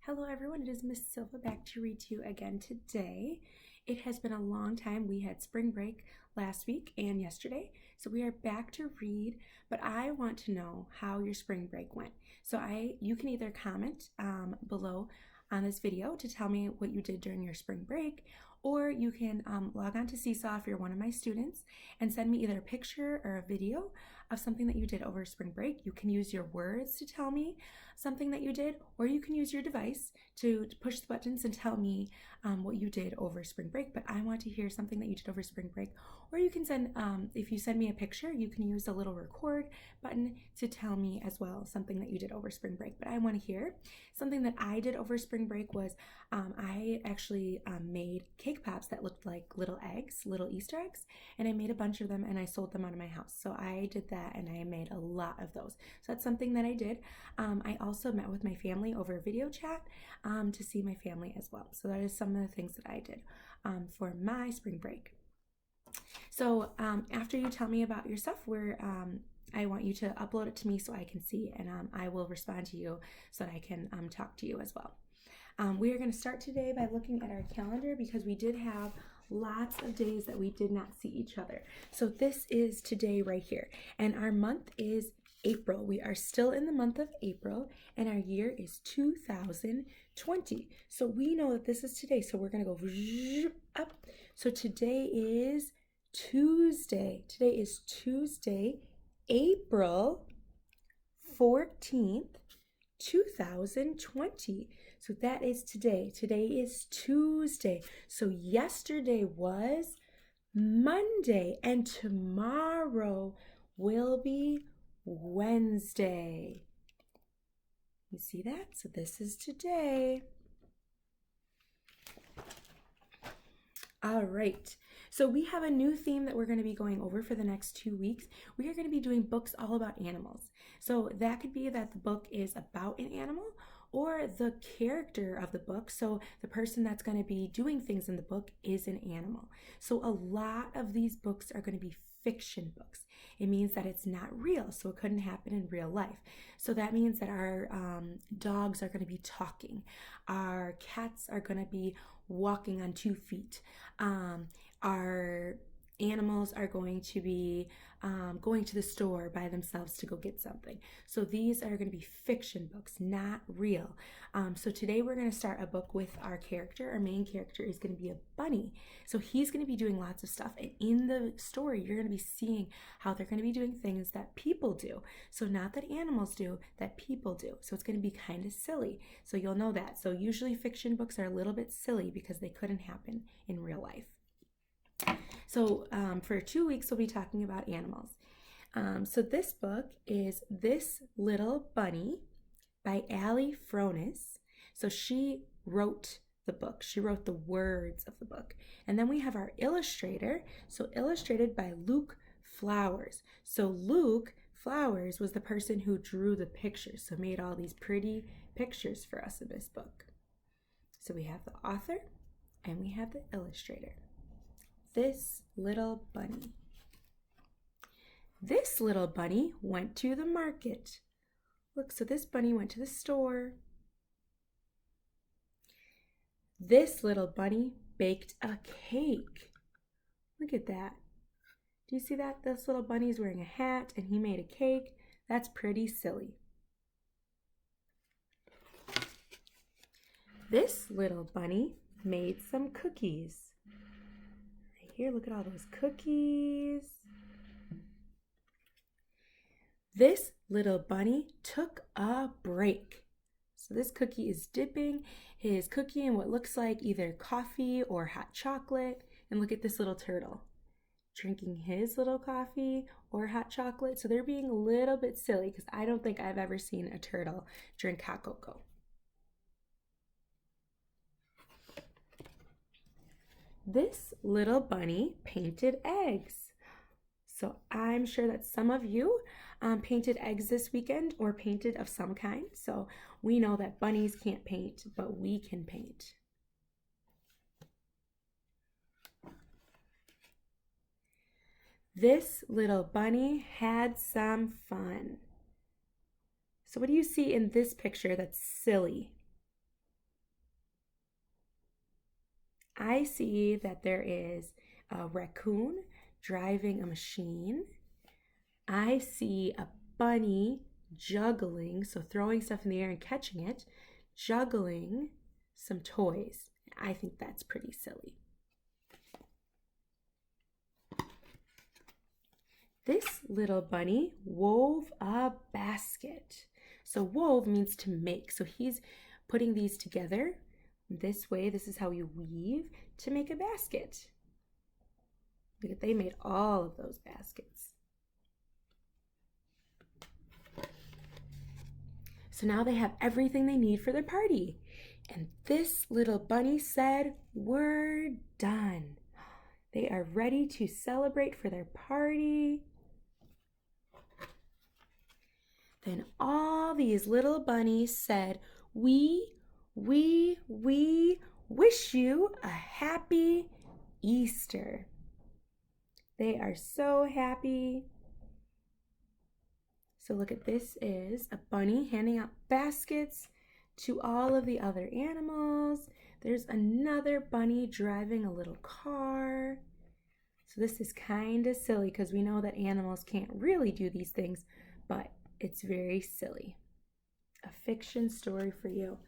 Hello everyone, it is Miss Silva back to read to you again today. It has been a long time. We had spring break last week and yesterday, so we are back to read, but I want to know how your spring break went. So you can either comment below on this video to tell me what you did during your spring break, or you can log on to Seesaw if you're one of my students and send me either a picture or a video of something that you did over spring break. You can use your words to tell me something that you did, or you can use your device to push the buttons and tell me what you did over spring break. But I want to hear something that you did over spring break, or you can send, if you send me a picture, you can use the little record button to tell me as well something that you did over spring break. But I want to hear something that I did over spring break was I actually made cake pops that looked like little eggs, little Easter eggs, and I made a bunch of them and I sold them out of my house. So I did that and I made a lot of those. So that's something that I did. I also met with my family over video chat to see my family as well. So that is some of the things that I did for my spring break. So after you tell me about your stuff, I want you to upload it to me so I can see, and I will respond to you so that I can talk to you as well. We are going to start today by looking at our calendar because we did have lots of days that we did not see each other. So this is today right here, and our month is April. We are still in the month of April, and our year is 2020. So we know that this is today, so we're going to go up. So today is Tuesday. Today is Tuesday, April 14th, 2020. So that is today. Today is Tuesday. So yesterday was Monday, and tomorrow will be Wednesday. You see that? So this is today. All right. So we have a new theme that we're going to be going over for the next 2 weeks. We are going to be doing books all about animals. So that could be that the book is about an animal or the character of the book. So the person that's going to be doing things in the book is an animal. So a lot of these books are going to be fiction books. It means that it's not real, so it couldn't happen in real life. So that means that our dogs are going to be talking. Our cats are going to be walking on 2 feet. Our animals are going to be going to the store by themselves to go get something. So these are going to be fiction books, not real. So today we're going to start a book with our character. Our main character is going to be a bunny. So he's going to be doing lots of stuff. And in the story, you're going to be seeing how they're going to be doing things that people do. So not that animals do, that people do. So it's going to be kind of silly. So you'll know that. So usually fiction books are a little bit silly because they couldn't happen in real life. So for 2 weeks, we'll be talking about animals. So this book is This Little Bunny by Fronis. So she wrote the book. She wrote the words of the book. And then we have our illustrator. So illustrated by Luke Flowers. So Luke Flowers was the person who drew the pictures. So made all these pretty pictures for us in this book. So we have the author and we have the illustrator. This little bunny. This little bunny went to the market. Look, so this bunny went to the store. This little bunny baked a cake. Look at that. Do you see that? This little bunny's wearing a hat and he made a cake. That's pretty silly. This little bunny made some cookies. Here, look at all those cookies. This little bunny took a break. So this cookie is dipping his cookie in what looks like either coffee or hot chocolate. And look at this little turtle drinking his little coffee or hot chocolate. So they're being a little bit silly because I don't think I've ever seen a turtle drink hot cocoa. This little bunny painted eggs. So I'm sure that some of you painted eggs this weekend or painted of some kind. So we know that bunnies can't paint, but we can paint. This little bunny had some fun. So what do you see in this picture that's silly? I see that there is a raccoon driving a machine. I see a bunny juggling, so throwing stuff in the air and catching it, juggling some toys. I think that's pretty silly. This little bunny wove a basket. So wove means to make. So he's putting these together this way. This is how you weave to make a basket. Look at, they made all of those baskets. So now they have everything they need for their party. And this little bunny said, "We're done." They are ready to celebrate for their party. Then all these little bunnies said, we wish you a happy Easter." They are so happy. So look at, this is a bunny handing out baskets to all of the other animals. There's another bunny driving a little car. So this is kind of silly because we know that animals can't really do these things, but it's very silly. A fiction story for you.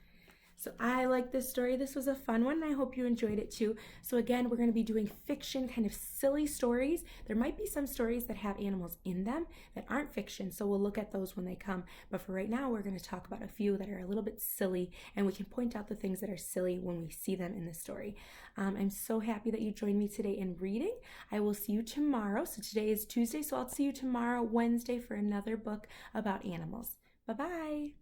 So I like this story. This was a fun one, and I hope you enjoyed it too. So again, we're going to be doing fiction, kind of silly stories. There might be some stories that have animals in them that aren't fiction, so we'll look at those when they come. But for right now, we're going to talk about a few that are a little bit silly, and we can point out the things that are silly when we see them in the story. I'm so happy that you joined me today in reading. I will see you tomorrow. So today is Tuesday, so I'll see you tomorrow, Wednesday, for another book about animals. Bye-bye.